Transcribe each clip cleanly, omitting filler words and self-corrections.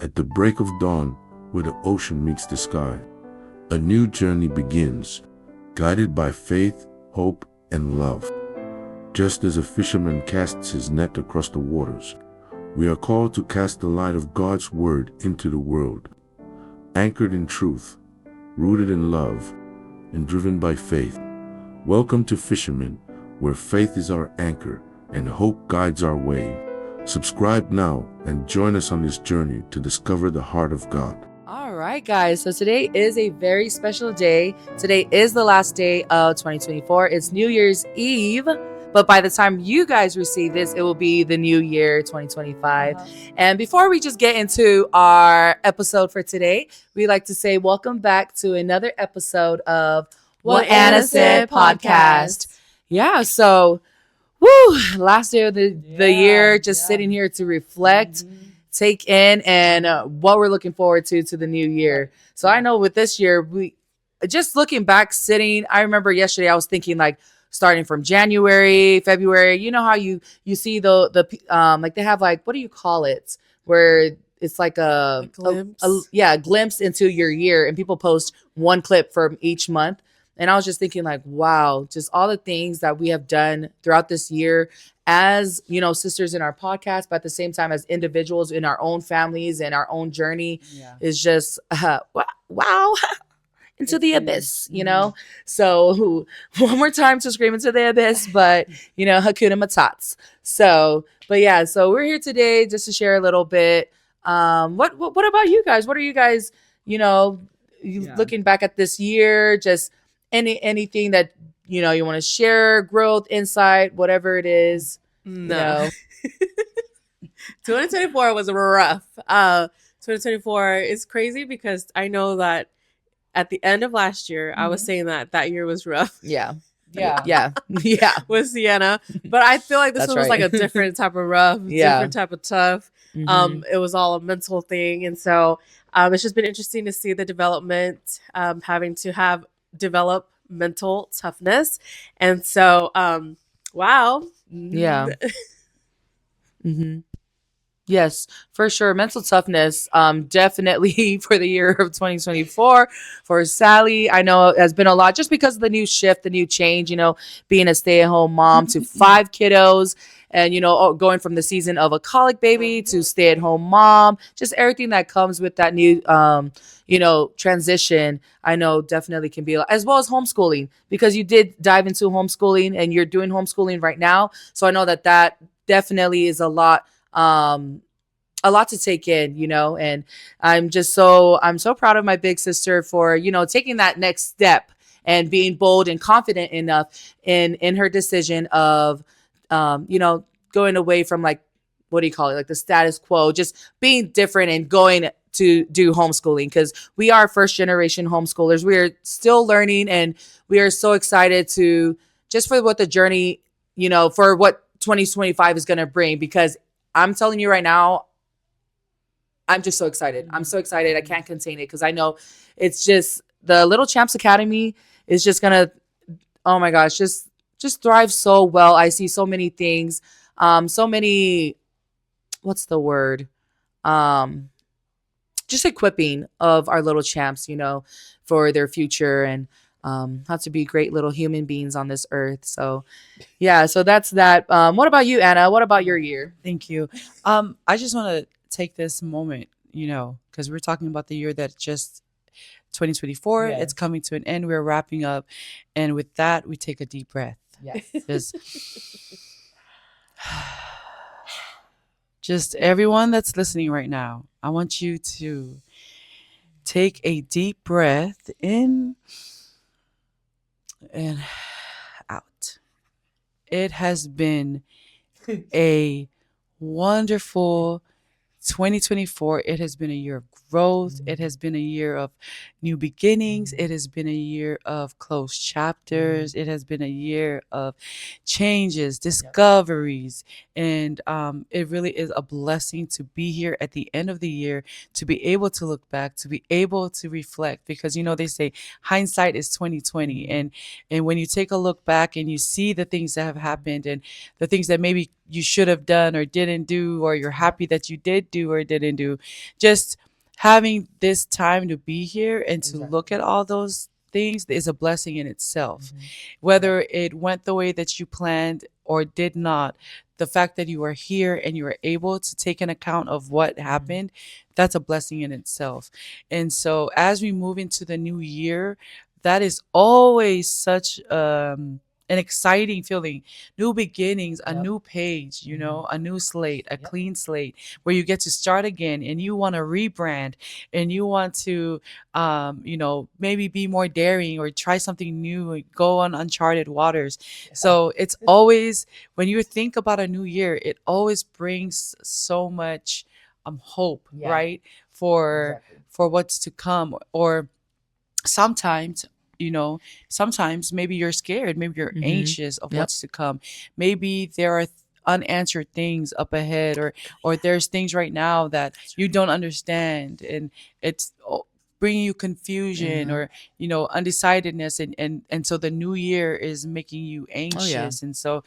At the break of dawn, where the ocean meets the sky, a new journey begins, guided by faith, hope, and love. Just as a fisherman casts his net across the waters, we are called to cast the light of God's word into the world, anchored in truth, rooted in love, and driven by faith. Welcome to Fishermen, where faith is our anchor and hope guides our way. Subscribe now and join us on this journey to discover the heart of God. All right, guys. So today is a very special day. Today is the last day of 2024. It's New Year's Eve. But by the time you guys receive this, it will be the new year, 2025. And before we just get into our episode for today, we'd like to say welcome back to another episode of What Anna Said Podcast. Yeah, so last day of the year, just sitting here to reflect, take in, and what we're looking forward to the new year. So I know with this year, we just looking back, I remember yesterday I was thinking like starting from January, February. You know how you see the like they have like, what do you call it? Where it's like a glimpse. A glimpse into your year, and people post one clip from each month. And I was just thinking like, wow, just all the things that we have done throughout this year as, sisters in our podcast, but at the same time as individuals in our own families and our own journey is just, wow, into the abyss, So one more time to scream into the abyss, but, Hakuna Matats. So we're here today just to share a little bit. What about you guys? What are you guys, looking back at this year, just anything that you want to share, growth, insight, whatever it is. No. 2024 was rough. 2024 is crazy because I know that at the end of last year, I was saying that year was rough. Yeah. With Sienna, but I feel like this one was like a different type of rough, different type of tough. It was all a mental thing, and so it's just been interesting to see the development, having to develop mental toughness, and so wow. Yes, for sure. Mental toughness, definitely for the year of 2024 for Sally. I know it has been a lot just because of the new shift, the new change, being a stay-at-home mom to 5 kiddos and, going from the season of a colic baby to stay-at-home mom, just everything that comes with that new, transition. I know definitely can be, as well as homeschooling, because you did dive into homeschooling and you're doing homeschooling right now. So I know that definitely is a lot to take in, and I'm so proud of my big sister for, taking that next step and being bold and confident enough in her decision of, going away from like, what do you call it? Like the status quo, just being different and going to do homeschooling, because we are first generation homeschoolers. We are still learning, and we are so excited for what the journey, for what 2025 is going to bring, because I'm telling you right now, I'm just so excited. I'm so excited. I can't contain it, because I know it's just the Little Champs Academy is just going to, oh my gosh, just thrive so well. I see so many things, so many, what's the word? Just equipping of our little champs, for their future and how to be great little human beings on this earth. So so that's that. What about you, Anna? What about your year? Thank you. I just want to take this moment, because we're talking about the year that just 2024, it's coming to an end. We're wrapping up. And with that, we take a deep breath. Yes. Just everyone that's listening right now, I want you to take a deep breath in and out. It has been a wonderful 2024. It has been a year of growth. It has been a year of new beginnings. It has been a year of closed chapters. It has been a year of changes, discoveries. And it really is a blessing to be here at the end of the year, to be able to look back, to be able to reflect, because, they say hindsight is 2020. And when you take a look back and you see the things that have happened and the things that maybe you should have done or didn't do, or you're happy that you did do or didn't do. Just having this time to be here and to look at all those things is a blessing in itself. Whether it went the way that you planned or did not, the fact that you are here and you are able to take an account of what happened, that's a blessing in itself. And so as we move into the new year, that is always such an exciting feeling. New beginnings, a new page, you know, a new slate, a clean slate where you get to start again, and you want to rebrand, and you want to you know, maybe be more daring or try something new and go on uncharted waters. So it's always, when you think about a new year, it always brings so much hope, right? For what's to come. Or sometimes, you know, sometimes maybe you're scared, maybe you're anxious of what's to come. Maybe there are unanswered things up ahead, or there's things right now that you don't understand, and it's bringing you confusion or, you know, undecidedness, and so the new year is making you anxious. And so,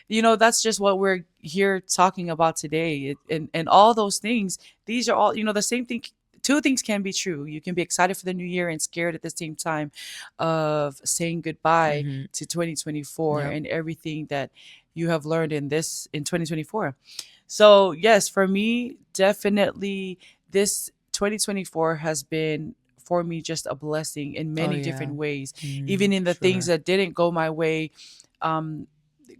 you know, that's just what we're here talking about today. And all those things, these are all, you know, the same thing. Two things can be true. You can be excited for the new year and scared at the same time of saying goodbye to 2024 and everything that you have learned in 2024. So yes, for me, definitely this 2024 has been for me just a blessing in many different ways. Even in the things that didn't go my way,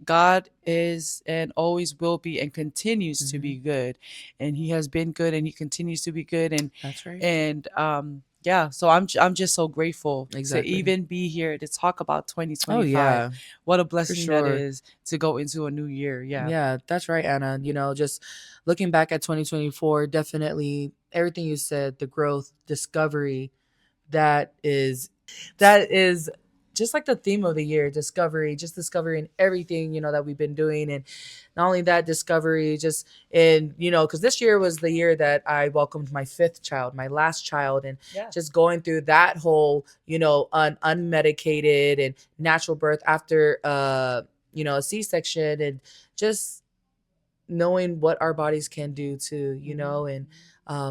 God is and always will be and continues to be good, and He has been good and He continues to be good. And That's right. And yeah, so I'm just so grateful to even be here to talk about 2025. What a blessing that is to go into a new year. Yeah, that's right, Anna. You know, just looking back at 2024, definitely everything you said, the growth, discovery, that is just like the theme of the year, discovery, just discovering everything, you know, that we've been doing. And not only that, discovery just in, you know, because this year was the year that I welcomed my 5th child, my last child. And just going through that whole, you know, unmedicated and natural birth after you know, a C-section, and just knowing what our bodies can do too, you know, and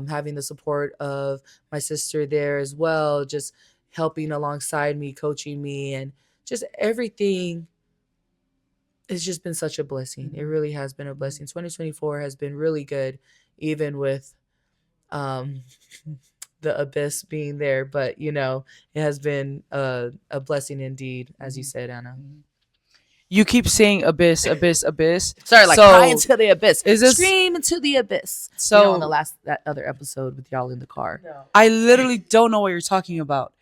having the support of my sister there as well, just helping alongside me, coaching me, and just everything. It's just been such a blessing. It really has been a blessing. 2024 has been really good, even with um, the abyss being there. But, you know, it has been a blessing indeed, as you said, Anna. You keep saying abyss, abyss, abyss. Sorry, like So, cry into the abyss. is this- Scream into the abyss. So- you know, on that other episode with y'all in the car. I literally don't know what you're talking about.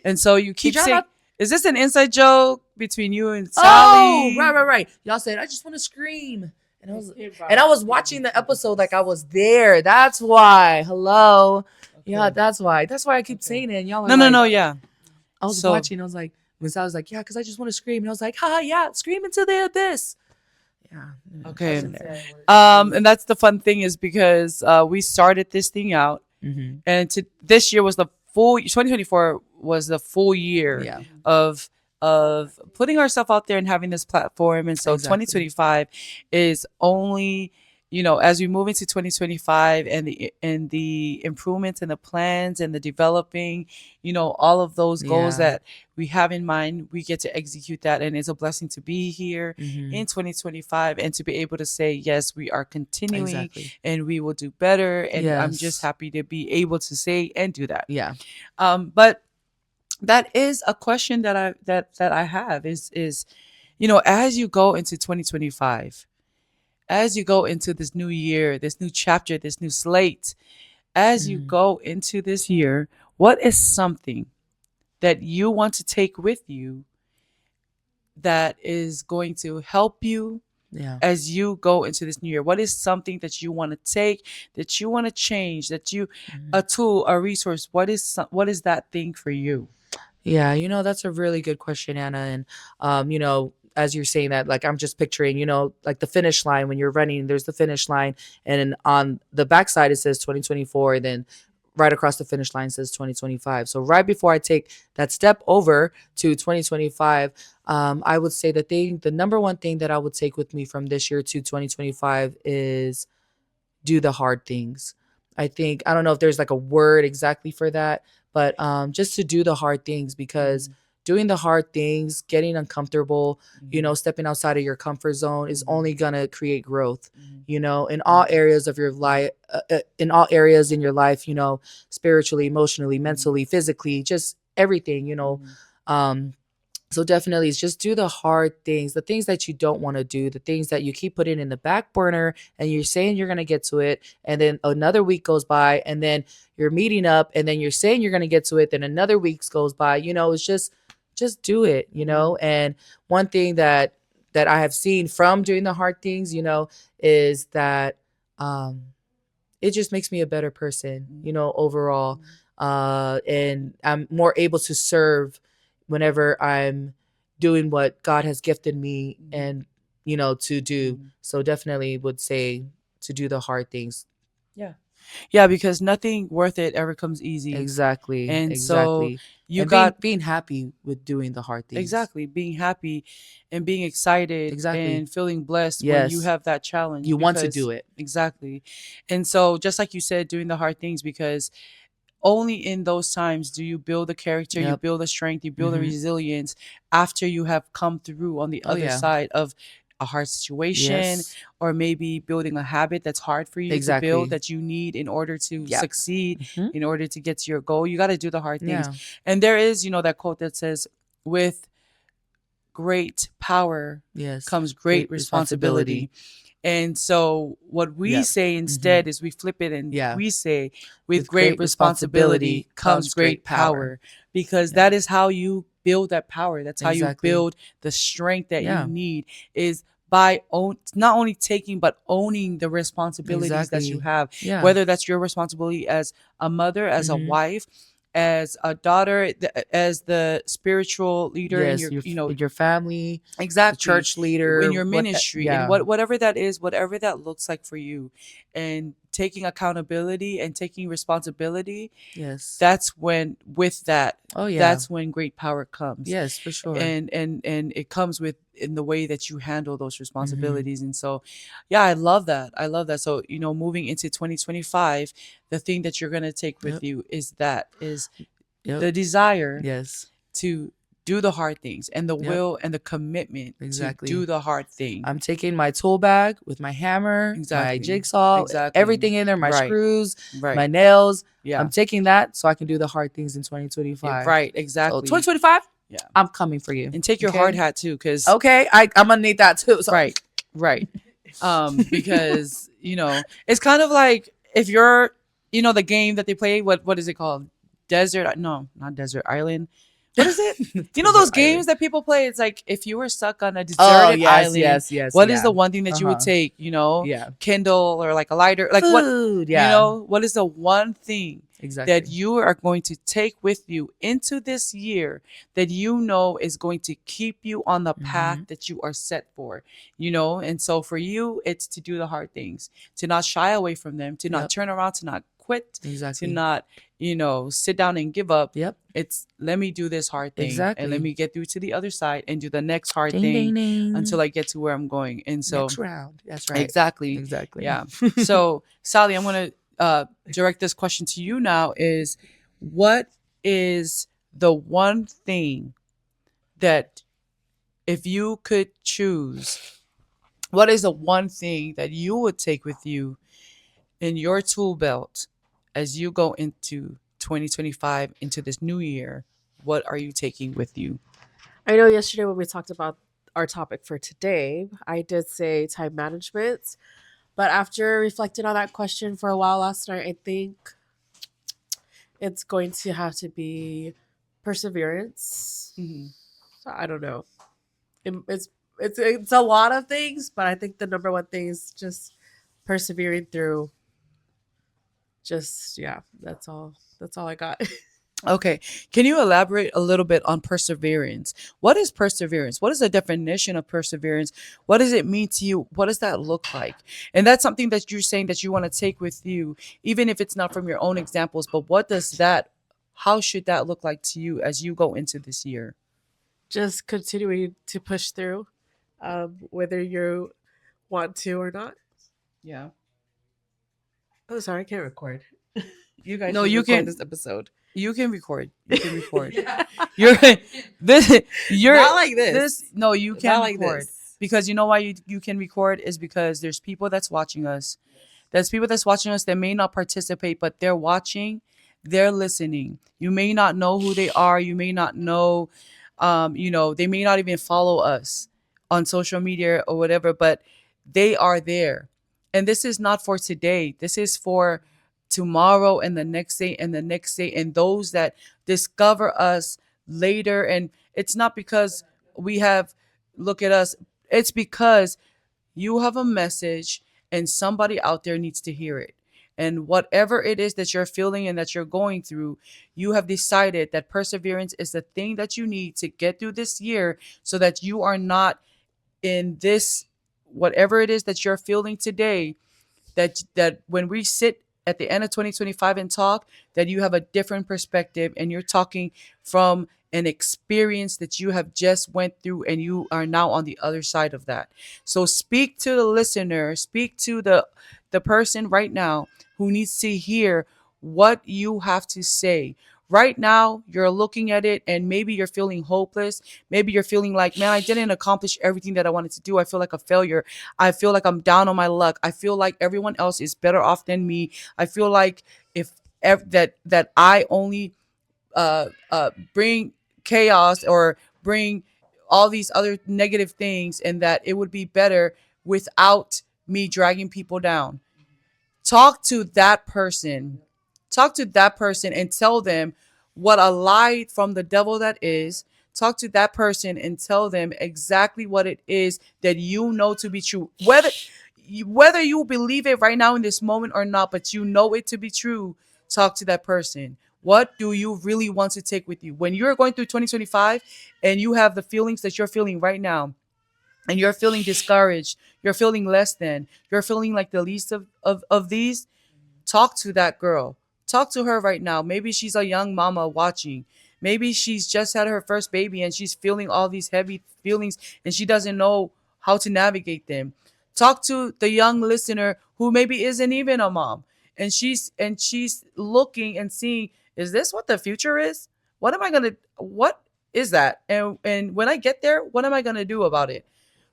And so you keep y'all saying, not- is this an inside joke between you and Oh, Sally? right. Y'all said I just want to scream, and I was watching the episode like I was there. That's why. Hello. Yeah, that's why. That's why I keep saying it. And y'all are No, like, yeah. I was So- watching. I was like, when Sally was like, yeah, because I just want to scream, and I was like, ha, yeah, scream into the abyss. Yeah. Okay. I was there. And that's the fun thing, is because we started this thing out, and this year was the full 2024 was the full year Yeah. of putting ourselves out there and having this platform. And so Exactly. 2025 is only, you know, as we move into 2025 and the improvements and the plans and the developing, you know, all of those goals Yeah. that we have in mind, we get to execute that. And it's a blessing to be here in 2025 and to be able to say, yes, we are continuing Exactly. and we will do better. And I'm Yes. just happy to be able to say and do that. Yeah. But that is a question that I have is, you know, as you go into 2025, as you go into this new year, this new chapter, this new slate, as you go into this year, what is something that you want to take with you that is going to help you Yeah. as you go into this new year? What is something that you want to take, that you want to change, that you, a tool, a resource? What is that thing for you? Yeah, you know, that's a really good question, Anna. And, you know, as you're saying that, like, I'm just picturing, you know, like the finish line when you're running, there's the finish line. And on the backside, it says 2024. And then right across the finish line says 2025. So right before I take that step over to 2025, I would say the number one thing that I would take with me from this year to 2025 is do the hard things. I think, I don't know if there's like a word exactly for that, but just to do the hard things, because doing the hard things, getting uncomfortable, stepping outside of your comfort zone is only going to create growth, in all areas of your life, in all areas in your life, spiritually, emotionally, mentally, physically, just everything, Um, so definitely it's just do the hard things, the things that you don't want to do, the things that you keep putting in the back burner and you're saying you're going to get to it. And then another week goes by and then you're meeting up and then you're saying you're going to get to it. Then another week goes by, it's just do it, And one thing that I have seen from doing the hard things, is that, it just makes me a better person, overall. And I'm more able to serve whenever I'm doing what God has gifted me and, to do. So definitely would say to do the hard things. Yeah. Yeah, because nothing worth it ever comes easy. Exactly. And so exactly. you And got being happy with doing the hard things. exactly being happy and being excited Exactly. and feeling blessed when you Yes. have that challenge. You want to because- do it. Exactly. And so just like you said, doing the hard things, because only in those times do you build the character, you Yep. build the strength, you build the Mhm. resilience after you have come through on the Oh, other yeah. side of a hard situation, Yes. or maybe building a habit that's hard for you to Exactly. build, that you need in order to Yep. succeed, Mhm. in order to get to your goal. You got to do the hard things. Yeah. And there is, that quote that says, with great power Yes. comes great responsibility. And so what we Yep. say instead is we flip it and Yeah. we say, with great responsibility comes great power. Because Yeah. that is how you build that power. That's how you Exactly. build the strength that Yeah. you need, is by not only taking but owning the responsibilities that you Exactly. have. Yeah. Whether that's your responsibility as a mother, as a Mhm. wife, as a daughter, as the spiritual leader in Yes, your, with your family, the exactly, church leader, in your ministry, and yeah. whatever that is, whatever that looks like for you, and taking accountability and taking responsibility. Yes. That's when, with that, Oh yeah. that's when great power comes. Yes, for sure. And it comes with in the way that you handle those Mm-hmm. responsibilities. And so, yeah, I love that. So, moving into 2025, the thing that you're going to take with Yep. you is Yep. the desire Yes. to do the hard things, and the Yep. will and the commitment Exactly. to do the hard thing. I'm taking my tool bag with my hammer, Exactly. my jigsaw, Exactly. everything in there, my Right. screws, Right. my nails. Yeah. I'm taking that so I can do the hard things in 2025. Right. So Exactly. 2025, Yeah. I'm coming for you. And take your Okay? hard hat too, because Okay, I'm gonna need that too. So. right. Because it's kind of like, if you're the game that they play, what is it called? Desert? No, not Desert Island. What is it? Those games that people play? It's like, if you were stuck on a deserted island, yes. what yeah. is the one thing that you would Uh-huh. take? Yeah. Kindle, or like a lighter, like Food, what? yeah. What is the one thing Exactly. that you are going to take with you into this year that is going to keep you on the path Mhm. that you are set for? And so for you, it's to do the hard things, to not shy away from them, to not Yep. turn around, to not quit, Exactly. to not sit down and give up. Yep. It's, let me do this hard thing, Exactly. and let me get through to the other side and do the next hard Ding, thing ding, ding. until I get to where I'm going. And so Next round. That's right. exactly. Yeah. So Sally, I'm going to direct this question to you now. Is, what is the one thing that, if you could choose, what is the one thing that you would take with you in your tool belt as you go into 2025, into this new year? What are you taking with you? I know yesterday when we talked about our topic for today, I did say time management. But after reflecting on that question for a while last night, I think it's going to have to be perseverance. I don't know. It's a lot of things, but I think the number one thing is just persevering through. Just, yeah, that's all I got. Okay. Can you elaborate a little bit on perseverance? What is perseverance? What is the definition of perseverance? What does it mean to you? What does that look like? And that's something that you're saying that you want to take with you, even if it's not from your own examples. But what does that, how should that look like to you as you go into this year? Just continuing to push through, whether you want to or not. Yeah. Oh, sorry, I can't record. You guys No, should you record can. this episode. You can record. You can record. Yeah. You're this. You're Not like this. No, you Not can like record this. because you know why you can record is because there's people that's watching us. There's people that's watching us that may not participate, but they're watching, they're listening. You may not know who they are. You may not know, they may not even follow us on social media or whatever, but they are there. And this is not for today. This is for tomorrow and the next day and the next day and those that discover us later. And it's not because we have, look at us, it's because you have a message and somebody out there needs to hear it. And whatever it is that you're feeling and that you're going through, you have decided that perseverance is the thing that you need to get through this year so that you are not in this, whatever it is that you're feeling today, that when we sit at the end of 2025 and talk, that you have a different perspective and you're talking from an experience that you have just went through and you are now on the other side of that. So speak to the listener, speak to the person right now who needs to hear what you have to say. Right now, you're looking at it and maybe you're feeling hopeless. Maybe you're feeling like, man, I didn't accomplish everything that I wanted to do. I feel like a failure. I feel like I'm down on my luck. I feel like everyone else is better off than me. I feel like that I only bring chaos or bring all these other negative things, and that it would be better without me dragging people down. Talk to that person. Talk to that person and tell them what a lie from the devil that is. Talk to that person and tell them exactly what it is that you know to be true. Whether you believe it right now in this moment or not, but you know it to be true, talk to that person. What do you really want to take with you? When you're going through 2025 and you have the feelings that you're feeling right now, and you're feeling discouraged, you're feeling less than, you're feeling like the least of these, talk to that girl. Talk to her right now. Maybe she's a young mama watching. Maybe she's just had her first baby and she's feeling all these heavy feelings and she doesn't know how to navigate them. Talk to the young listener who maybe isn't even a mom and she's looking and seeing, is this what the future is? What is that? And when I get there, what am I going to do about it?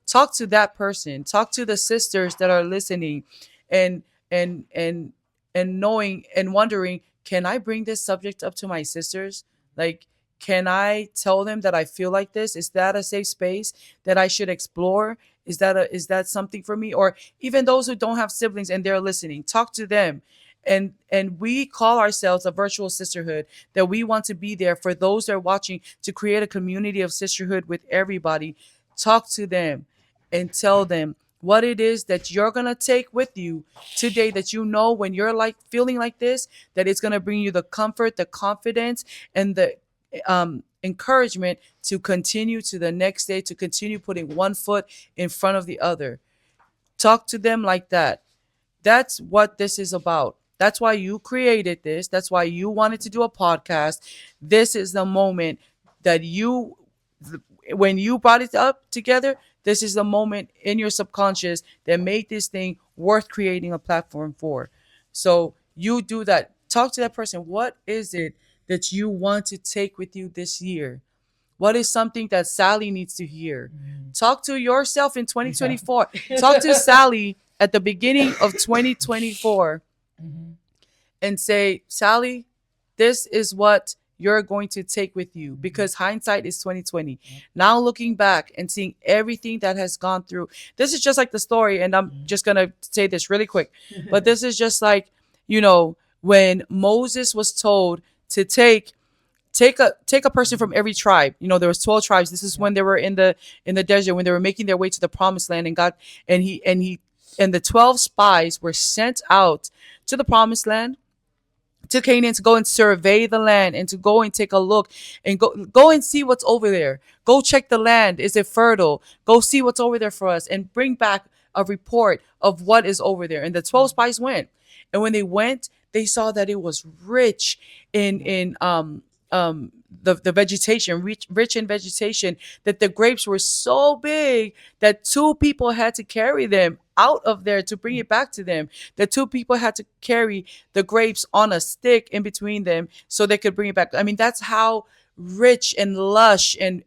Talk to that person. Talk to the sisters that are listening and and and and knowing and wondering, can I bring this subject up to my sisters? Like, can I tell them that I feel like this? Is that a safe space that I should explore? Is that something for me? Or even those who don't have siblings and they're listening, talk to them. And we call ourselves a virtual sisterhood, that we want to be there for those that are watching, to create a community of sisterhood with everybody. Talk to them and tell them what it is that you're going to take with you today, that you know when you're like feeling like this, that it's going to bring you the comfort, the confidence, and the encouragement to continue to the next day, to continue putting one foot in front of the other. Talk to them like that. That's what this is about. That's why you created this. That's why you wanted to do a podcast. This is the moment that when you brought it up together, this is the moment in your subconscious that made this thing worth creating a platform for. So you do that. Talk to that person. What is it that you want to take with you this year? What is something that Sally needs to hear? Talk to yourself in 2024. Talk to Sally at the beginning of 2024 and say, Sally, this is what you're going to take with you, because hindsight is 2020. Now looking back and seeing everything that has gone through, this is just like the story, and I'm just gonna say this really quick, but this is just like, when Moses was told to take a person from every tribe. There was 12 tribes. This is when they were in the desert, when they were making their way to the promised land, and God and the 12 spies were sent out to the promised land to Canaan to go and survey the land and to go and take a look and go and see what's over there. Go check the land. Is it fertile? Go see what's over there for us and bring back a report of what is over there. And the 12 spies went. And when they went, they saw that it was rich in the vegetation, rich in vegetation, that the grapes were so big that two people had to carry them out of there to bring it back to them. The two people had to carry the grapes on a stick in between them so they could bring it back. I mean, that's how rich and lush and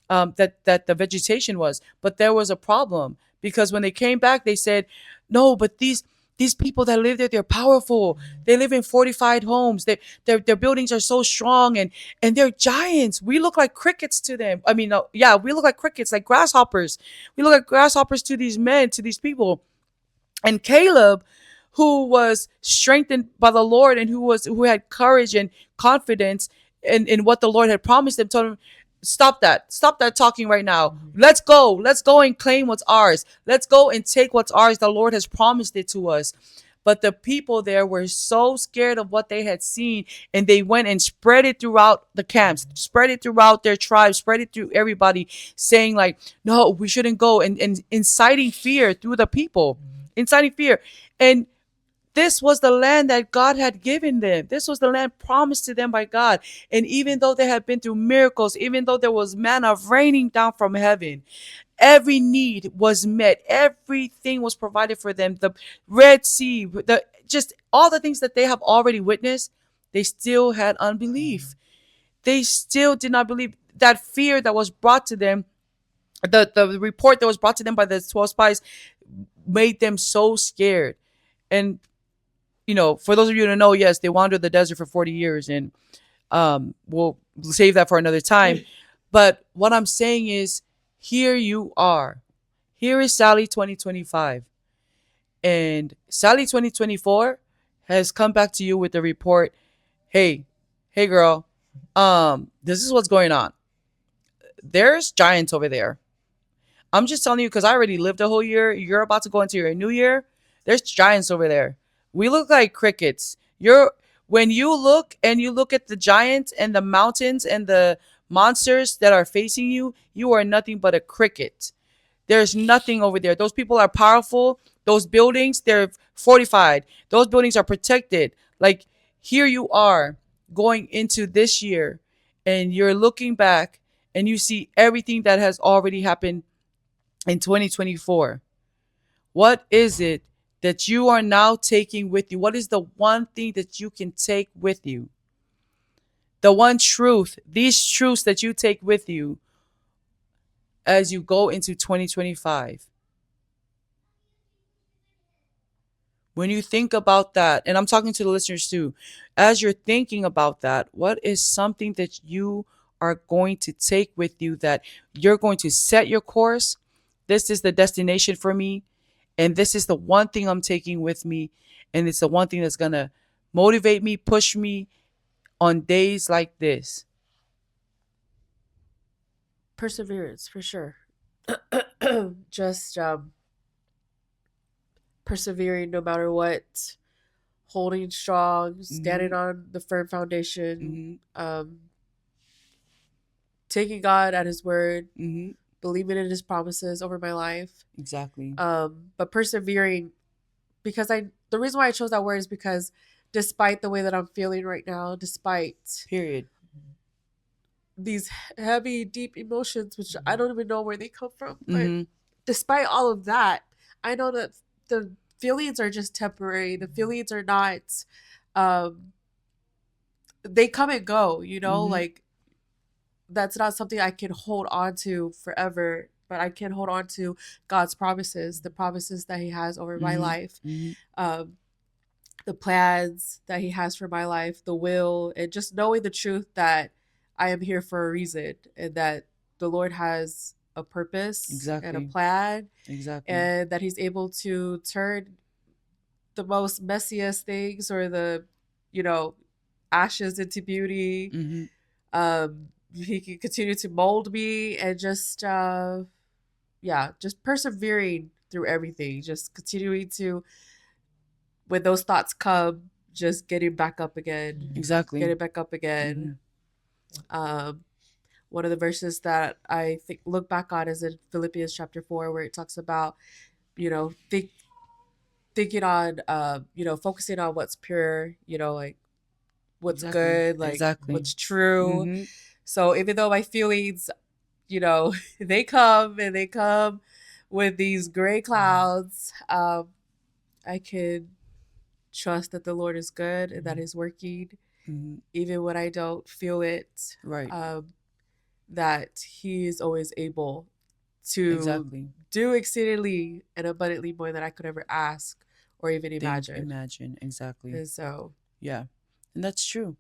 that the vegetation was. But there was a problem because when they came back, they said, no, but these people that live there, they're powerful. They live in fortified homes. Their buildings are so strong and they're giants. We look like crickets to them. I mean, no, yeah, we look like crickets, like grasshoppers. We look like grasshoppers to these men, to these people. And Caleb, who was strengthened by the Lord and who had courage and confidence in what the Lord had promised them, told him, stop that talking right now. Let's go and claim what's ours. Let's go and take what's ours. The Lord has promised it to us. But the people there were so scared of what they had seen, and they went and spread it throughout the camps, spread it throughout their tribes, spread it through everybody, saying like, no, we shouldn't go, and inciting fear through the people, inciting fear. And this was the land that God had given them. This was the land promised to them by God. And even though they had been through miracles, even though there was manna raining down from heaven, every need was met. Everything was provided for them. The Red Sea, just all the things that they have already witnessed, they still had unbelief. They still did not believe. That fear that was brought to them, the report that was brought to them by the 12 spies made them so scared. And for those of you who know, yes, they wandered the desert for 40 years, and we'll save that for another time. But what I'm saying is, here you are. Here is Sally 2025. And Sally 2024 has come back to you with the report, hey girl, this is what's going on. There's giants over there. I'm just telling you because I already lived a whole year. You're about to go into your new year. There's giants over there. We look like crickets. When you look at the giants and the mountains and the monsters that are facing you, you are nothing but a cricket. There's nothing over there. Those people are powerful. Those buildings, they're fortified. Those buildings are protected. Like, here you are going into this year, and you're looking back and you see everything that has already happened in 2024. What is it that you are now taking with you? What is the one thing that you can take with you? The one truth, these truths that you take with you as you go into 2025. When you think about that, and I'm talking to the listeners too, as you're thinking about that, what is something that you are going to take with you, that you're going to set your course? This is the destination for me. And this is the one thing I'm taking with me. And it's the one thing that's going to motivate me, push me on days like this. Perseverance, for sure. Just persevering no matter what, holding strong, standing on the firm foundation, taking God at his word, believing in his promises over my life. Exactly. But persevering, because the reason why I chose that word is because despite the way that I'm feeling right now, despite these heavy, deep emotions, which I don't even know where they come from, but despite all of that, I know that the feelings are just temporary. The feelings are not, they come and go, like, that's not something I can hold on to forever, but I can hold on to God's promises, the promises that he has over my life, the plans that he has for my life, the will, and just knowing the truth that I am here for a reason, and that the Lord has a purpose and a plan, and that he's able to turn the most messiest things, or the, ashes into beauty. He can continue to mold me, and just just persevering through everything, just continuing to, when those thoughts come, just getting back up again. Exactly. Getting back up again. One of the verses that I think look back on is in Philippians chapter 4, where it talks about, thinking on, focusing on what's pure, like what's good, like what's true. So even though my feelings, they come and they come with these gray clouds, I can trust that the Lord is good and that He's working, even when I don't feel it. Right. That He is always able to do exceedingly and abundantly more than I could ever ask or even imagine. Exactly. And so, yeah, and that's true.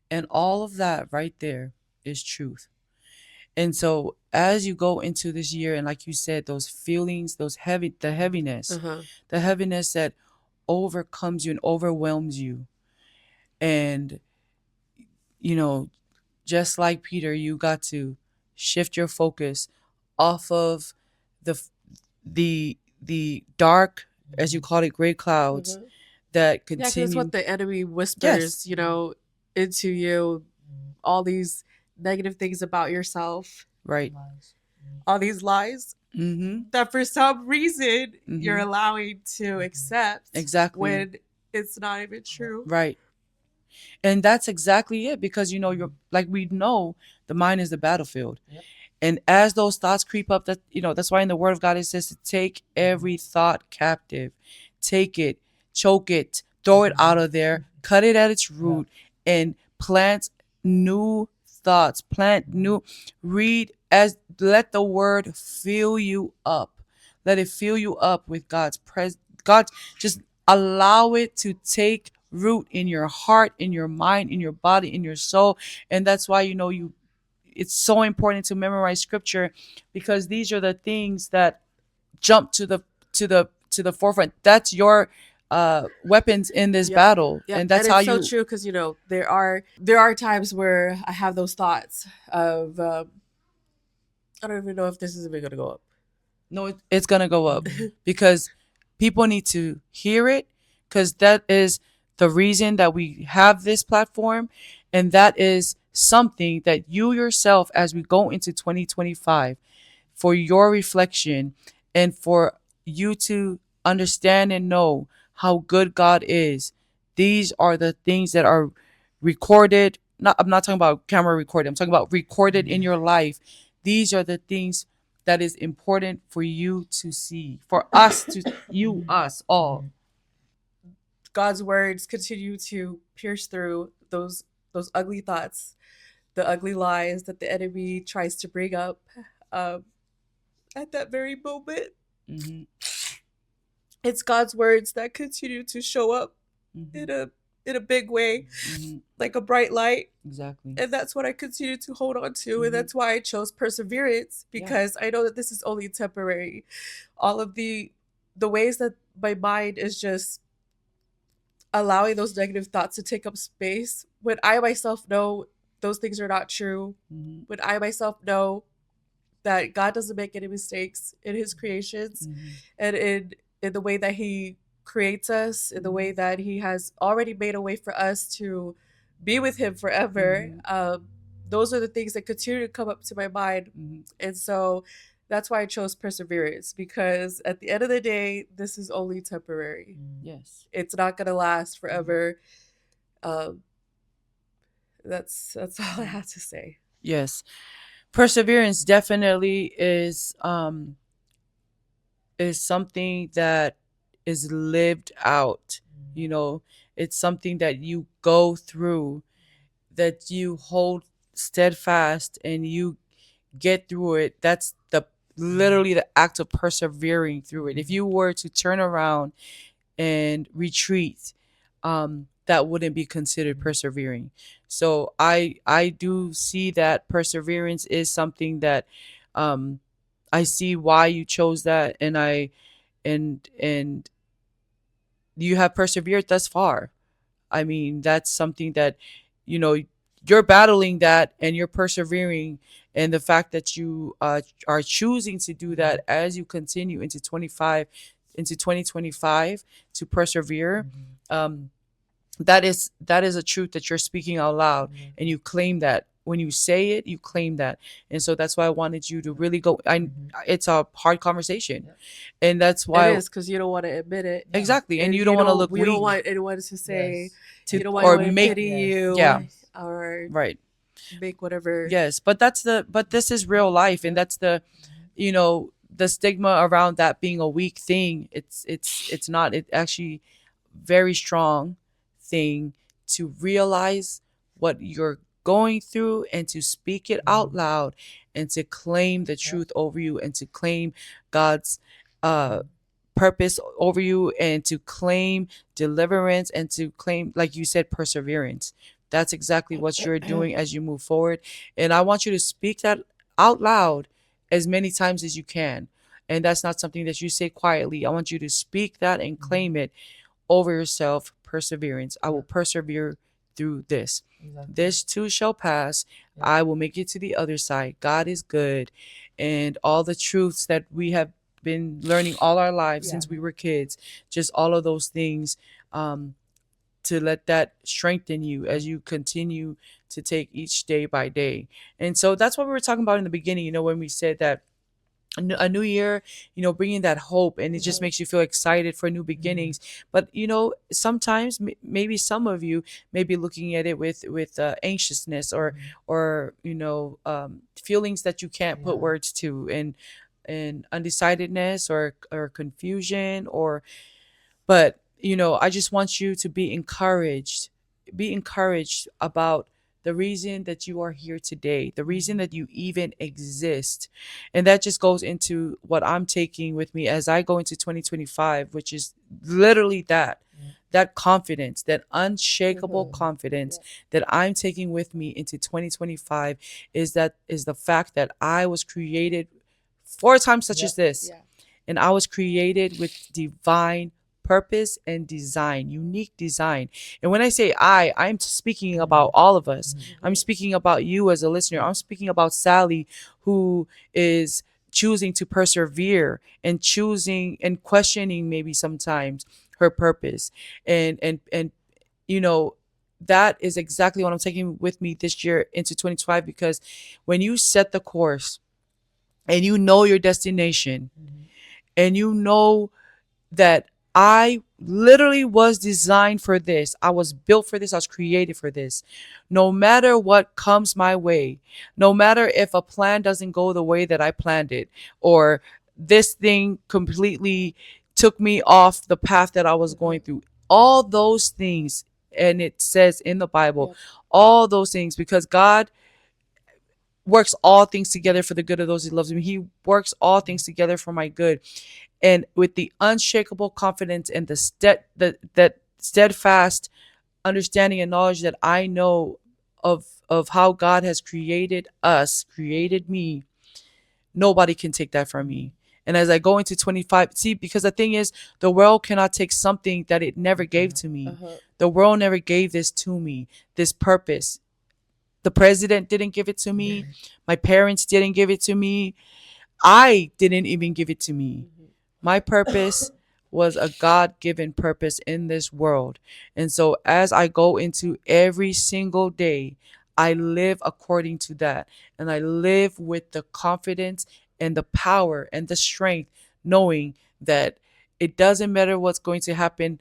And all of that right there is truth. And so as you go into this year, and like you said, those feelings, the heaviness that overcomes you and overwhelms you. And, just like Peter, you got to shift your focus off of the dark, as you call it, gray clouds that continue. Yeah, that's what the enemy whispers, into you, all these negative things about yourself. Right. All these lies that for some reason you're allowing to accept. Exactly. When it's not even true. Right. And that's exactly it, because you're like, we know the mind is the battlefield. Yep. And as those thoughts creep up, that's why in the Word of God it says to take every thought captive, take it, choke it, throw it out of there, cut it at its root, and plant new thoughts, let the Word fill you up. Let it fill you up with God's presence. God, just allow it to take root in your heart, in your mind, in your body, in your soul. And that's why it's so important to memorize scripture, because these are the things that jump to the forefront. That's your weapons in this battle. Yep. And that's and how it's so true, because there are times where I have those thoughts of I don't even know if this is even gonna go up. No, it's gonna go up because people need to hear it, because that is the reason that we have this platform. And that is something that you yourself, as we go into 2025, for your reflection and for you to understand and know how good God is. These are the things that are recorded. I'm not talking about camera recorded. I'm talking about recorded in your life. These are the things that is important for you to see, for us us all. God's words continue to pierce through those ugly thoughts, the ugly lies that the enemy tries to bring up at that very moment. It's God's words that continue to show up in a big way, like a bright light. Exactly. And that's what I continue to hold on to. And that's why I chose perseverance, because I know that this is only temporary. All of the ways that my mind is just allowing those negative thoughts to take up space, when I myself know those things are not true, when I myself know that God doesn't make any mistakes in His creations, and in the way that He creates us, in the way that He has already made a way for us to be with Him forever. Those are the things that continue to come up to my mind. And so that's why I chose perseverance, because at the end of the day, this is only temporary. Yes. It's not going to last forever. That's all I have to say. Yes. Perseverance definitely is something that is lived out. It's something that you go through, that you hold steadfast and you get through it. That's literally the act of persevering through it. If you were to turn around and retreat, that wouldn't be considered persevering. So I do see that perseverance is something that I see why you chose that, and you have persevered thus far. I mean, that's something that you're battling that, and you're persevering, and the fact that you are choosing to do that as you continue into 2025 to persevere, that is a truth that you're speaking out loud, and you claim that. When you say it, you claim that. And so that's why I wanted you to really go. It's a hard conversation, and that's why it is, because you don't want to admit it. Exactly, and you don't want to look We weak. don't want anyone to say, To, you don't want or anyone to make pity you, yeah, or right. make whatever. Yes, but this is real life, and that's the, the stigma around that being a weak thing. It's not. It actually very strong thing to realize what you're going through, and to speak it out loud, and to claim the truth over you, and to claim God's purpose over you, and to claim deliverance, and to claim, like you said, perseverance. That's exactly what you're doing as you move forward. And I want you to speak that out loud as many times as you can. And that's not something that you say quietly. I want you to speak that and claim it over yourself. Perseverance. I will persevere through this. This too shall pass. I will make it to the other side. God is good. And all the truths that we have been learning all our lives since we were kids, just all of those things, to let that strengthen you as you continue to take each day by day. And so that's what we were talking about in the beginning, when we said that a new year, bringing that hope, and it just makes you feel excited for new beginnings. But sometimes maybe some of you may be looking at it with anxiousness, or feelings that you can't put words to, and undecidedness, or confusion, but I just want you to be encouraged. Be encouraged about the reason that you are here today, the reason that you even exist. And that just goes into what I'm taking with me as I go into 2025, which is literally that confidence, that unshakable confidence that I'm taking with me into 2025, is the fact that I was created for a time such as this. And I was created with divine purpose and design, unique design. And when I say I'm speaking about all of us. I'm speaking about you as a listener. I'm speaking about Sally, who is choosing to persevere, and choosing and questioning maybe sometimes her purpose. And that is exactly what I'm taking with me this year into 2025, because when you set the course, and you know your destination, and you know that I literally was designed for this. I was built for this. I was created for this. No matter what comes my way, no matter if a plan doesn't go the way that I planned it, or this thing completely took me off the path that I was going through, all those things, and it says in the Bible, all those things, because God works all things together for the good of those who loves him. He works all things together for my good. And with the unshakable confidence, and that steadfast understanding and knowledge that I know of how God has created us, created me, nobody can take that from me. And as I go into 25, see, because the thing is, the world cannot take something that it never gave to me. The world never gave this to me, this purpose. The president didn't give it to me. My parents didn't give it to me. I didn't even give it to me. My purpose was a God-given purpose in this world. And so as I go into every single day, I live according to that. And I live with the confidence and the power and the strength, knowing that it doesn't matter what's going to happen.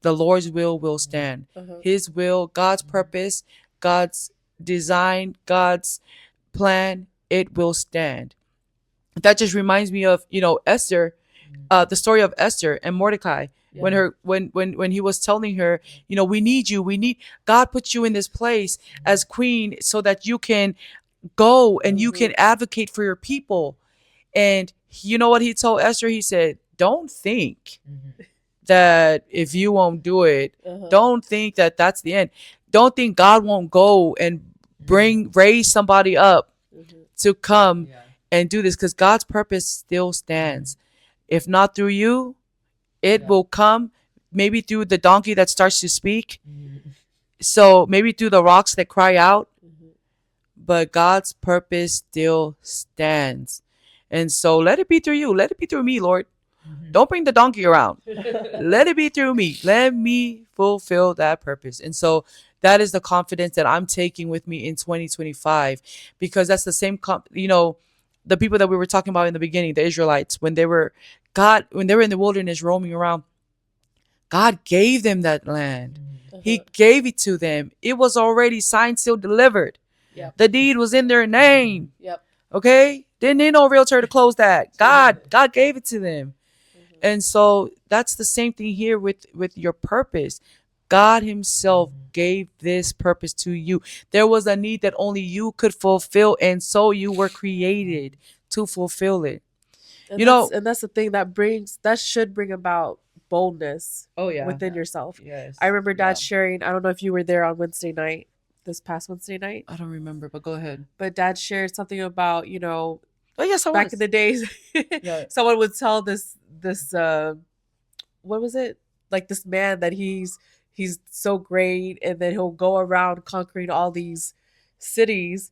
The Lord's will stand. His will, God's purpose, God's design, God's plan, it will stand. That just reminds me of, Esther, the story of Esther and Mordecai. When he was telling her, we need you, God put you in this place as queen so that you can go and you can advocate for your people. And you know what he told Esther? He said, don't think that if you won't do it, don't think that that's the end. Don't think God won't go and raise somebody up to come and do this, because God's purpose still stands. If not through you, it will come, maybe through the donkey that starts to speak. So maybe through the rocks that cry out, but God's purpose still stands. And so let it be through you. Let it be through me, Lord. Don't bring the donkey around. Let it be through me. Let me fulfill that purpose. And so that is the confidence that I'm taking with me in 2025, because that's the same, the people that we were talking about in the beginning, the Israelites, when they were in the wilderness roaming around, God gave them that land. He gave it to them. It was already signed, sealed, delivered. Yep. The deed was in their name. Yep. Okay? Didn't need no realtor to close that. God gave it to them. And so that's the same thing here with your purpose. God himself gave this purpose to you. There was a need that only you could fulfill, and so you were created to fulfill it. And that's the thing that should bring about boldness within yourself. Yes. I remember Dad sharing, I don't know if you were there on this past Wednesday night. I don't remember, but go ahead. But Dad shared something about, oh yes, back in the days, someone would tell this what was it? Like this man that he's so great, and then he'll go around conquering all these cities,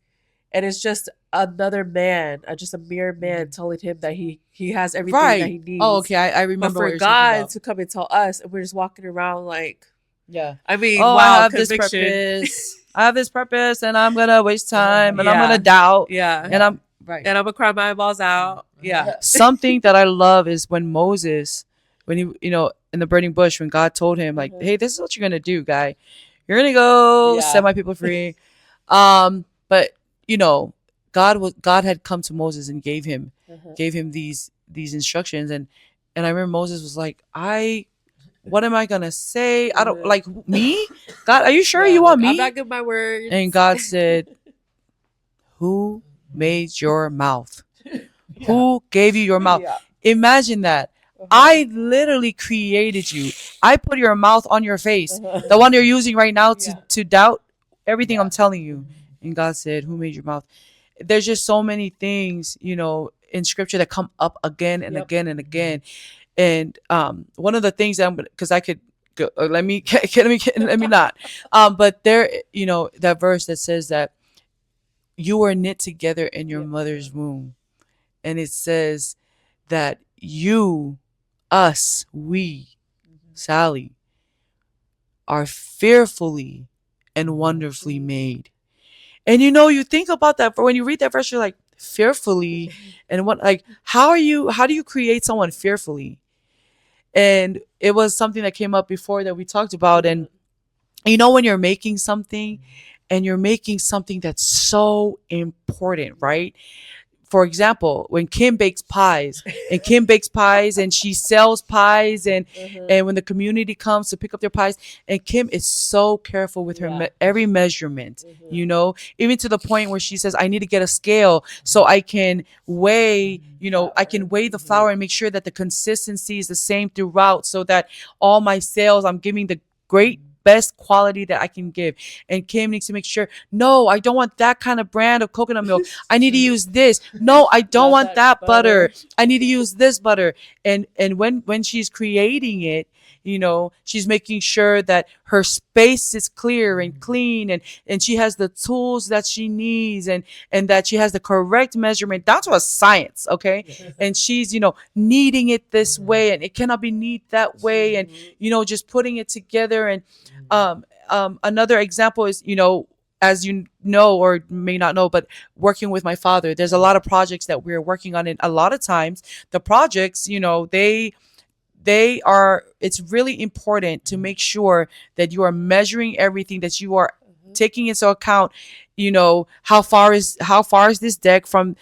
and it's just another man, just a mere man telling him that he has everything that he needs. Oh, okay. I remember. But for God to come and tell us, and we're just walking around like, I mean, wow, I have this purpose. I have this purpose, and I'm gonna waste time, and I'm gonna doubt. And I'm and I'm gonna cry my eyeballs out. Something that I love is when Moses, when he, in the burning bush, when God told him, like, hey, this is what you're gonna do, guy. You're gonna go set my people free. But God had come to Moses and gave him these instructions, and I remember Moses was like, what am I gonna say? I don't like me. God, are you sure you want me? I'm not good with my words. And God said, who made your mouth? Who gave you your mouth? Imagine that. I literally created you. I put your mouth on your face, the one you're using right now to doubt everything I'm telling you. And God said, who made your mouth? There's just so many things, in scripture that come up again and again and again. And one of the things that because I could go, let me not. But there, that verse that says that you were knit together in your mother's womb, and it says that we, Sally, are fearfully and wonderfully made. And you think about that, when you read that verse, you're like, fearfully, and what, like, how do you create someone fearfully? And it was something that came up before that we talked about. And when you're making something, and you're making something that's so important, right? For example, when Kim bakes pies, and she sells pies, and when the community comes to pick up their pies, and Kim is so careful with her every measurement, even to the point where she says, I need to get a scale so I can weigh, I can weigh the flour and make sure that the consistency is the same throughout, so that all my sales, I'm giving the best quality that I can give. And Kim needs to make sure, no, I don't want that kind of brand of coconut milk. I need to use this. No, I don't want that butter. I need to use this butter. And when she's creating it, she's making sure that her space is clear and clean, and she has the tools that she needs, and that she has the correct measurement down to a science. Okay. And she's, kneading it this way, and it cannot be kneaded that way. And, just putting it together. And, another example is, as you know or may not know, but working with my father, there's a lot of projects that we're working on. And a lot of times the projects, it's really important to make sure that you are measuring everything, that you are taking into account, how far is this deck from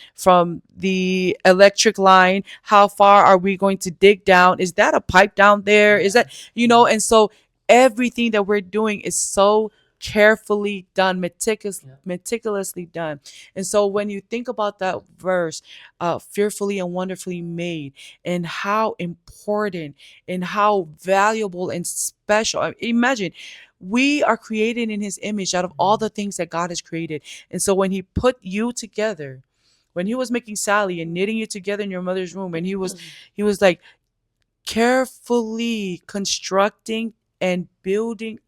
the electric line? How far are we going to dig down? Is that a pipe down there? Is that, and so everything that we're doing is so carefully done, meticulously done. And so when you think about that verse, fearfully and wonderfully made, and how important and how valuable and special, imagine, we are created in his image out of all the things that God has created. And so when he put you together, when he was making Sally and knitting you together in your mother's womb, and he was like carefully constructing and building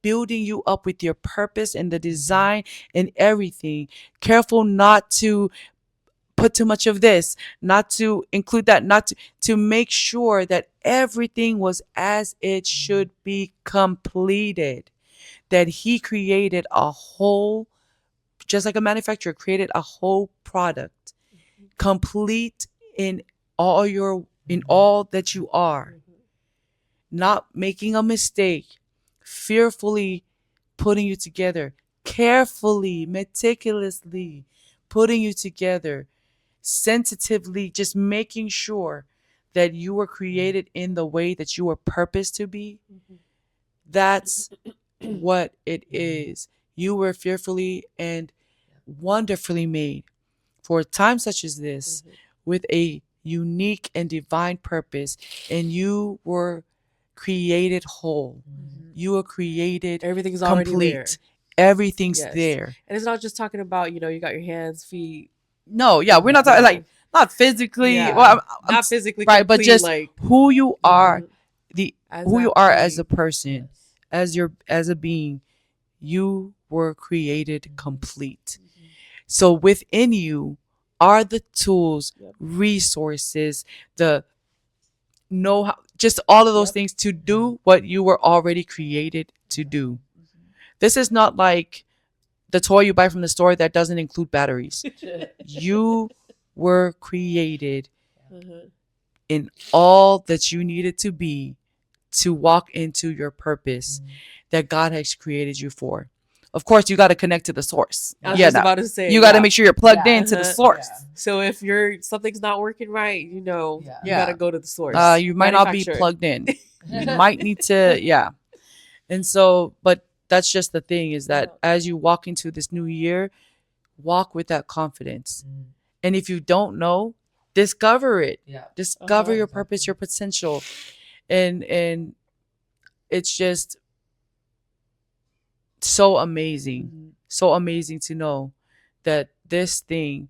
you up with your purpose and the design and everything, careful not to put too much of this, not to include that, not to make sure that everything was as it should be completed. That he created a whole, just like a manufacturer created a whole product, complete in all that you are, not making a mistake, fearfully putting you together, carefully, meticulously putting you together, sensitively, just making sure that you were created in the way that you were purposed to be. That's what it is. You were fearfully and wonderfully made for a time such as this, with a unique and divine purpose, and you were created whole. You were created Everything's complete. Already there. Everything's Yes. there. And it's not just talking about, you got your hands, feet. No, yeah, we're not talking like not physically, Yeah. well, Not physically right, but complete, just like who you are, as who that you are being. as a person, as a being. You were created complete. So within you are the tools, resources, the know-how, just all of those things to do what you were already created to do. This is not like the toy you buy from the store that doesn't include batteries. You were created in all that you needed to be to walk into your purpose that God has created you for. Of course, you got to connect to the source. I was just about to say, you got to make sure you're plugged into the source. So if something's not working right, you got to go to the source. You might not be plugged in. You might need to, And so, but that's just the thing, is that as you walk into this new year, walk with that confidence. And if you don't know, discover it. Discover your purpose, your potential. And it's just so amazing. So amazing to know that this thing,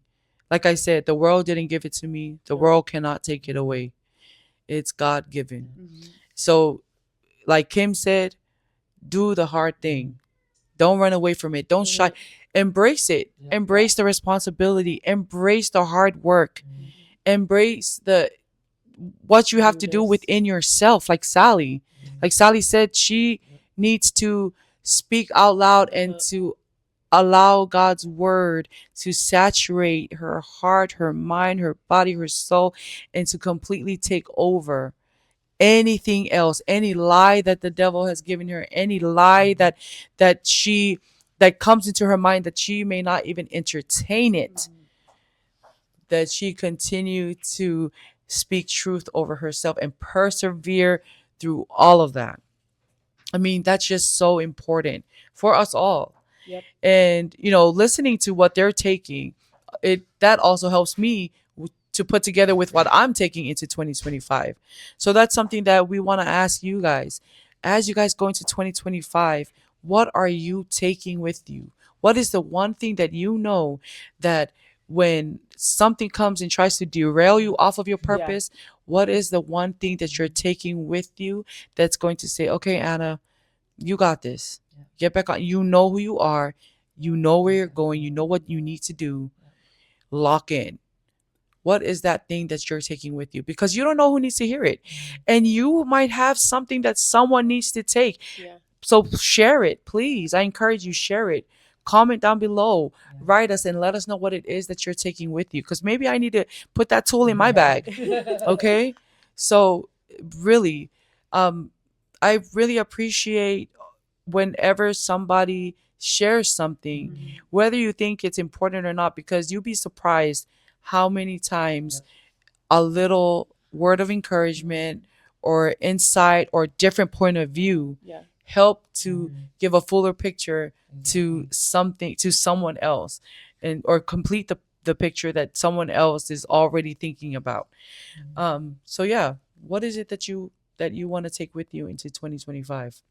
like I said, the world didn't give it to me. The world cannot take it away. It's God given. So, like Kim said, do the hard thing. Don't run away from it. Don't shy. Embrace it. Embrace the responsibility. Embrace the hard work. Embrace what you have to do within yourself. Like Sally said, she needs to speak out loud and to allow God's word to saturate her heart, her mind, her body, her soul, and to completely take over anything else, any lie that the devil has given her, any lie that comes into her mind, that she may not even entertain it, that she continue to speak truth over herself and persevere through all of that. I mean, that's just so important for us all. And listening to what they're taking, that also helps me to put together with what I'm taking into 2025. So that's something that we want to ask you guys. As you guys go into 2025, what are you taking with you? What is the one thing that you know that when something comes and tries to derail you off of your purpose, what is the one thing that you're taking with you that's going to say, okay, Anna, you got this. Get back on. You know who you are. You know where you're going. You know what you need to do. Lock in. What is that thing that you're taking with you? Because you don't know who needs to hear it. And you might have something that someone needs to take. So share it, please. I encourage you, share it. Comment down below. Write us and let us know what it is that you're taking with you. Because maybe I need to put that tool in my bag. Okay? So really, I really appreciate whenever somebody shares something, whether you think it's important or not, because you'll be surprised how many times a little word of encouragement or insight or different point of view help to give a fuller picture to someone else, and or complete the picture that someone else is already thinking about. So yeah, what is it that you want to take with you into 2025?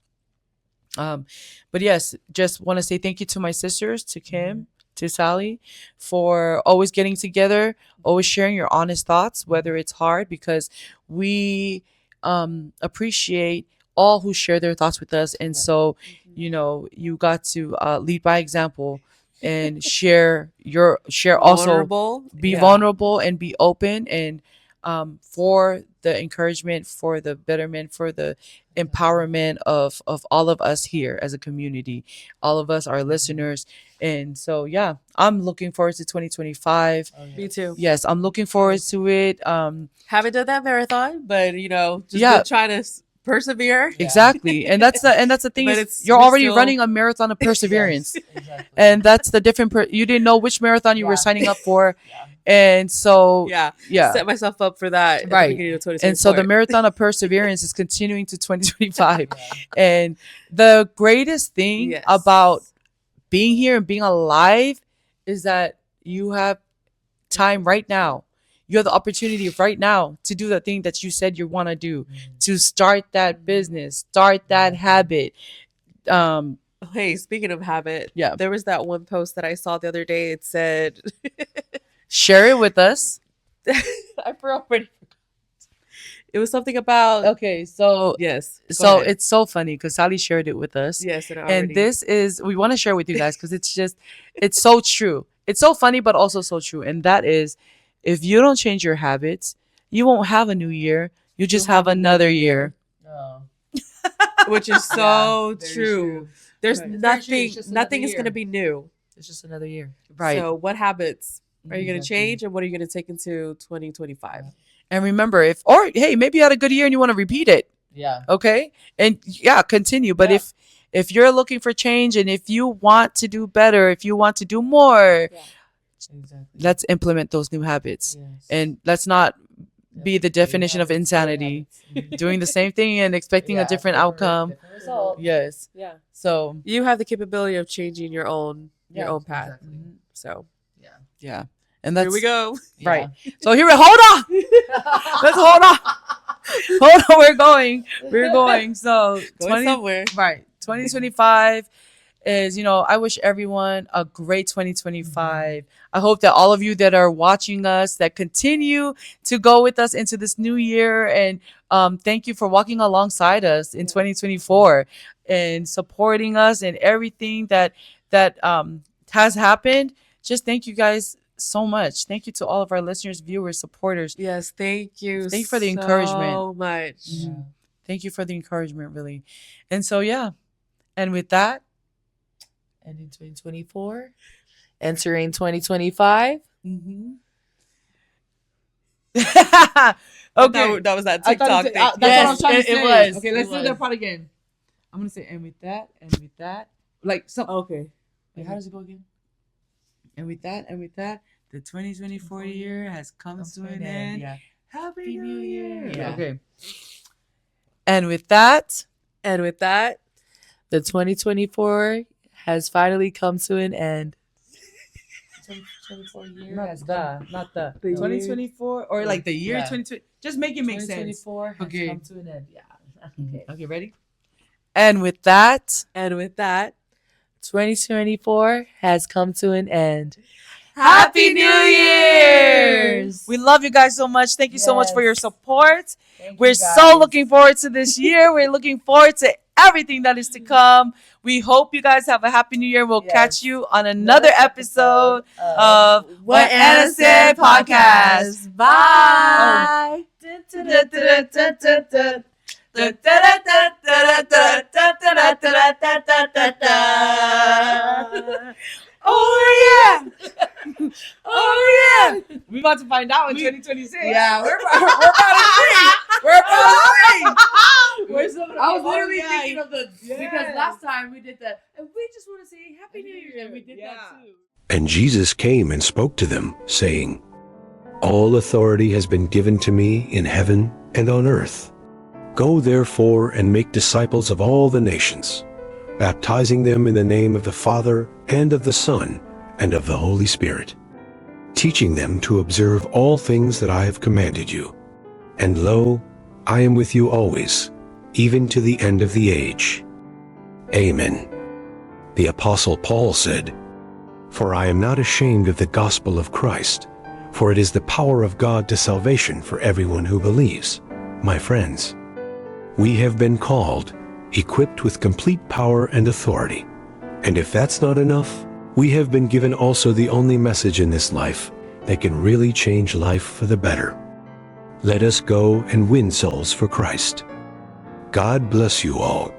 But yes, just want to say thank you to my sisters, to Kim, to Sally, for always getting together, always sharing your honest thoughts, whether it's hard, because we appreciate all who share their thoughts with us. And so, you got to lead by example and share also Vulnerable. be vulnerable and be open, and for the encouragement, for the betterment, for the empowerment of all of us here as a community, all of us, our listeners. And so I'm looking forward to 2025. Me too. Yes, I'm looking forward to it. Haven't done that marathon, but just been trying to persevere. Exactly. And that's the thing, But is you're already running a marathon of perseverance. Yes, exactly. And that's the different you didn't know which marathon you were signing up for. And so set myself up for that at the beginning of 2024. And so the marathon of perseverance is continuing to 2025. And the greatest thing about being here and being alive is that you have time right now. You have the opportunity right now to do the thing that you said you want to do, to start that business, start that habit. Hey, speaking of habit, there was that one post that I saw the other day. It said, share it with us. I already forgot. It was something about. Okay, so yes. So it's so funny because Sally shared it with us. Yes, and this is, we want to share with you guys because it's so true. It's so funny, but also so true. And that is, if you don't change your habits, you won't have a new year. You just have another year. Oh. Which is so true. There's nothing is going to be new. It's just another year. Right. So what habits are you going to change, and what are you going to take into 2025? And remember, hey, maybe you had a good year and you want to repeat it. Yeah. Okay. And continue. But if you're looking for change, and if you want to do better, if you want to do more, let's implement those new habits. Yes. And let's not be the definition of insanity, doing the same thing and expecting a different outcome. Different result. Yes. Yeah. So you have the capability of changing your own path. Exactly. So yeah. And that's, here we go. Right. So hold on. Let's hold on. Hold on. We're going. So somewhere. Right. 2025 is, I wish everyone a great 2025. I hope that all of you that are watching us, that continue to go with us into this new year. And thank you for walking alongside us in 2024 and supporting us and everything that has happened. Just thank you guys so much. Thank you to all of our listeners, viewers, supporters. Yes, thank you. Thank you for the encouragement. So much. Yeah. Thank you for the encouragement, really. And so and with that, ending 2024, entering 2025. Mm-hmm. Okay, that was that TikTok thing. That's what I was trying to say. It was. Okay, let's do that part again. I'm gonna say, and with that, like some. Okay. Wait, how does it go again? And with that, the 2024 year has come to an end. Yeah. Happy New Year. Yeah. Okay. And with that, the 2024 has finally come to an end. 2024 year not the The 2024 or like the year Yeah. 2020. Just make it make sense. 2024 has Okay. come to an end. Yeah. Okay. Okay, ready? And with that, 2024 has come to an end. Happy New Year's! We love you guys so much. Thank you so much for your support. We're so looking forward to this year. We're looking forward to everything that is to come. We hope you guys have a happy new year. We'll catch you on another episode of What Anna Said Podcast. Bye. Oh yeah! Oh yeah! We about to find out in 2026. Yeah, we're about to see. I was literally thinking of because last time we did that, and we just want to say Happy New Year, and we did that too. And Jesus came and spoke to them, saying, All authority has been given to me in heaven and on earth. Go therefore and make disciples of all the nations, baptizing them in the name of the Father and of the Son and of the Holy Spirit, teaching them to observe all things that I have commanded you. And lo, I am with you always, even to the end of the age. Amen. The Apostle Paul said, For I am not ashamed of the gospel of Christ, for it is the power of God to salvation for everyone who believes. My friends, we have been called, equipped with complete power and authority. And if that's not enough, We have been given also the only message in this life that can really change life for the better. Let us go and win souls for Christ. God bless you all.